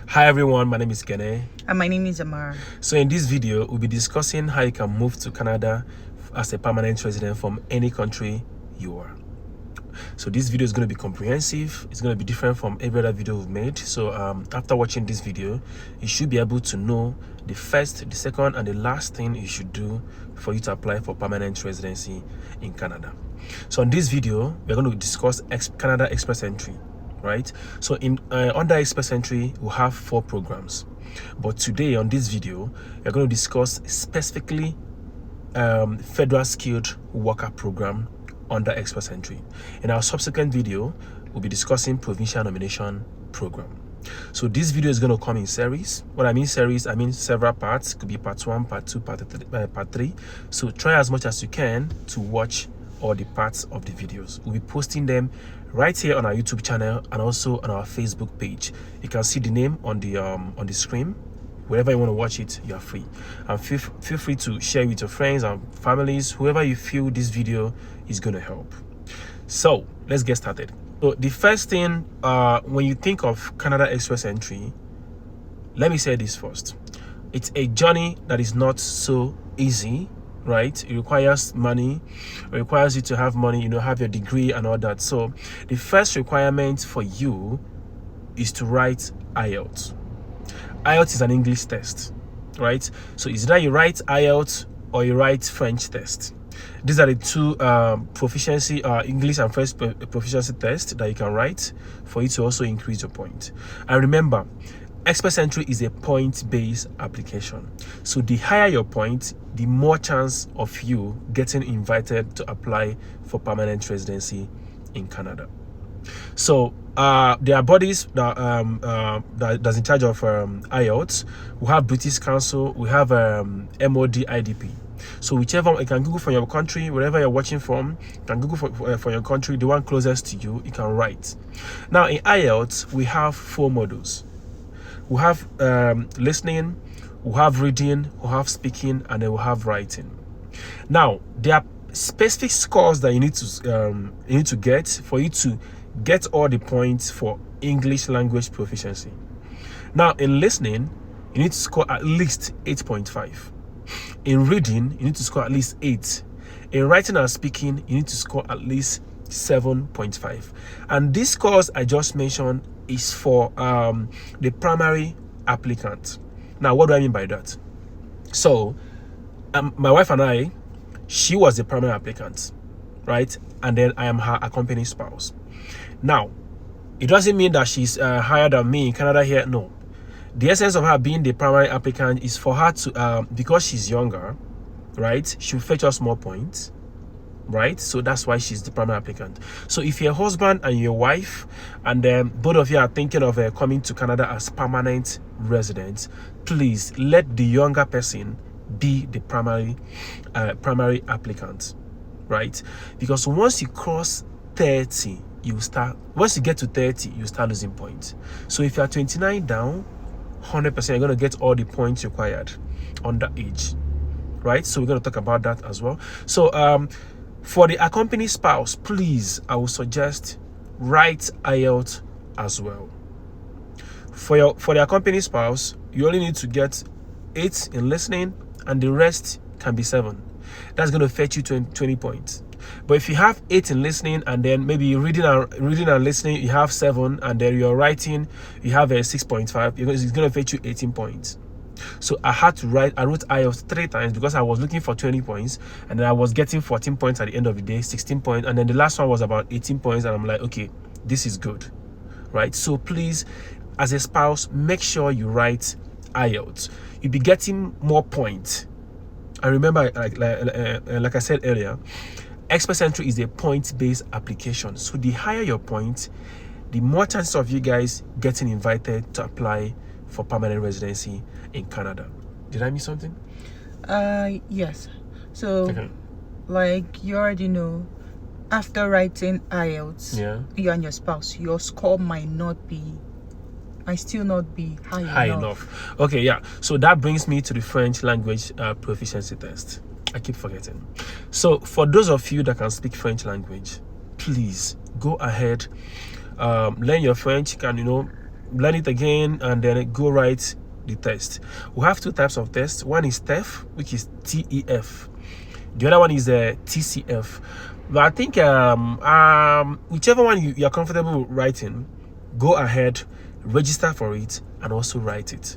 Hi everyone, my name is Khene. And my name is Amara. So in this video, we'll be discussing how you can move to Canada as a permanent resident from any country you are. So this video is going to be comprehensive. It's going to be different from every other video we've made. So after watching this video, you should be able to know the first, the second, and the last thing you should do for you to apply for permanent residency in Canada. So in this video, we're going to discuss Canada Express Entry. Right, so in under Express Entry we have 4 programs, but today on this video we're going to discuss specifically Federal Skilled Worker Program under Express Entry. In our subsequent video we'll be discussing Provincial Nomination Program. So this video is going to come in series. What I mean series, I mean several parts. It could be part 1, part 2, part 3. So try as much as you can to watch all the parts of the videos. We'll be posting them right here on our YouTube channel and also on our Facebook page. You can see the name on the screen. Wherever you want to watch it, you are free. And feel free to share with your friends and families, whoever you feel this video is going to help. So let's get started. So the first thing, when you think of Canada Express Entry, let me say this first. It's a journey that is not so easy. Right, it requires money. It requires you to have money, have your degree and all that. So the first requirement for you is to write IELTS. IELTS is an English test, right? So it's either you write IELTS or you write French test. These are the two proficiency English and French proficiency tests that you can write for you to also increase your point. And remember, Express Entry is a point-based application. So the higher your point, the more chance of you getting invited to apply for permanent residency in Canada. So there are bodies that's in charge of IELTS. We have British Council, we have MOD IDP. So whichever, you can Google for your country, wherever you're watching from, you can Google for your country, the one closest to you, you can write. Now in IELTS, we have 4 modules. We have listening, we have reading, we have speaking, and then we have writing. Now there are specific scores that you need to get for you to get all the points for English language proficiency. Now in listening, you need to score at least 8.5. In reading, you need to score at least 8. In writing and speaking, you need to score at least 7.5. And these scores I just mentioned is for the primary applicant. Now what do I mean by that? So my wife and I, she was the primary applicant, right? And then I am her accompanying spouse. Now it doesn't mean that she's higher than me in Canada here. No, the essence of her being the primary applicant is for her to because she's younger, right, she'll fetch us more points, right? So that's why she's the primary applicant. So if your husband and your wife and then both of you are thinking of coming to Canada as permanent residents, please let the younger person be the primary applicant, right? Because once you cross 30, once you get to 30, you start losing points. So if you are 29 down, 100% you're going to get all the points required on that age, right? So we're going to talk about that as well. So for the accompanying spouse, please, I would suggest write IELTS as well. For the accompanying spouse, you only need to get 8 in listening and the rest can be 7. That's going to fetch you 20 points. But if you have 8 in listening and then maybe reading and listening, you have 7, and then you're writing, you have a 6.5, it's going to fetch you 18 points. So I wrote IELTS 3 times because I was looking for 20 points and then I was getting 14 points at the end of the day, 16 points, and then the last one was about 18 points, and I'm like, okay, this is good, right? So please, as a spouse, make sure you write IELTS. You'll be getting more points. And remember, like I said earlier, Express Entry is a point-based application. So the higher your point, the more chances of you guys getting invited to apply for permanent residency in Canada. Did I miss something? Yes. So, okay. Like you already know, after writing IELTS, you and your spouse, your score might still not be high enough. Okay, yeah. So that brings me to the French language proficiency test. I keep forgetting. So for those of you that can speak French language, please go ahead, learn your French. You can learn it again, and then go write the test. We have 2 types of tests. One is TEF, which is TEF. The other one is TCF. But I think whichever one you are comfortable writing, go ahead, register for it, and also write it.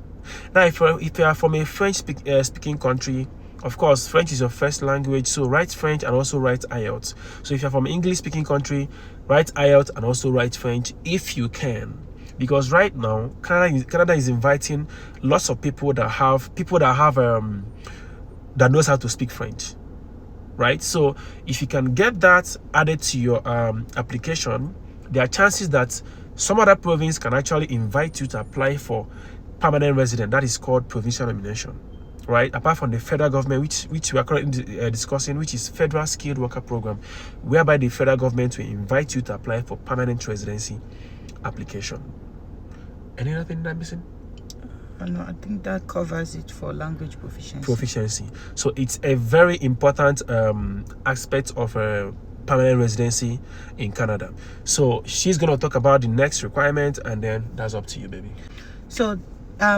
Now, if you are from a French speaking country, of course, French is your first language, so write French and also write IELTS. So if you're from an English speaking country, write IELTS and also write French if you can. Because right now, Canada is inviting lots of people that knows how to speak French, right? So if you can get that added to your application, there are chances that some other province can actually invite you to apply for permanent resident. That is called provincial nomination, right? Apart from the federal government, which we are currently discussing, which is Federal Skilled Worker Program, whereby the federal government will invite you to apply for permanent residency application. Any other thing that I'm missing? No, I think that covers it for language proficiency. So it's a very important aspect of permanent residency in Canada. So she's going to talk about the next requirement, and then that's up to you, baby. So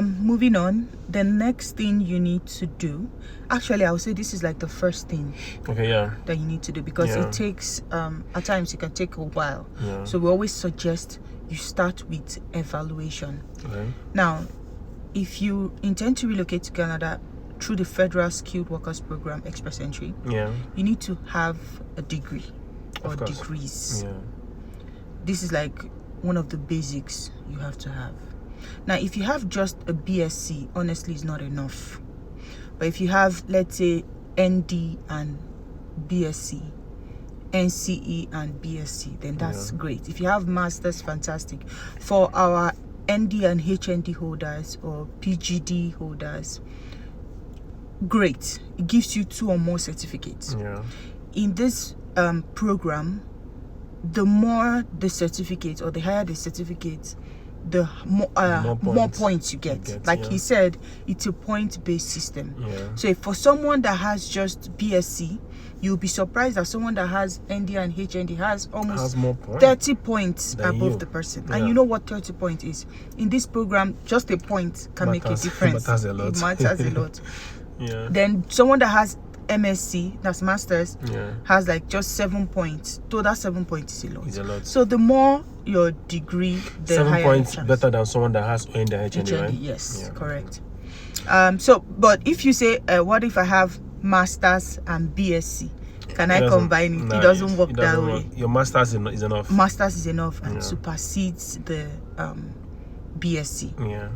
moving on, the next thing you need to do, actually I would say this is like the first thing that you need to do, because it takes at times it can take a while. So we always suggest you start with evaluation. Now, if you intend to relocate to Canada through the Federal Skilled Workers Program Express Entry, you need to have a degree or degrees. This is like one of the basics you have to have. Now, if you have just a BSc, honestly, it's not enough. But if you have, let's say, ND and BSc, NCE and BSc, then that's great. If you have masters, fantastic. For our ND and HND holders or PGD holders, great. It gives you 2 or more certificates. In this program, the more the certificate or the higher the certificate, the more points you get. Like he said, it's a point-based system. So if for someone that has just BSc, you'll be surprised that someone that has ND and HND has almost 30 points above the person. And you know what 30 points is? In this program, just a point can make a difference. It matters a lot. It matters a lot. Then someone that has MSc, that's masters, has like just 7 points. So that 7 points is a lot. It's a lot. So the more your degree, the 7 higher points chance. Better than someone that has ND and HND, right? Yes, correct. So, but if you say, what if I have masters and BSc? Can I combine it? It doesn't work that way. Your masters is enough. Masters is enough and supersedes the BSc.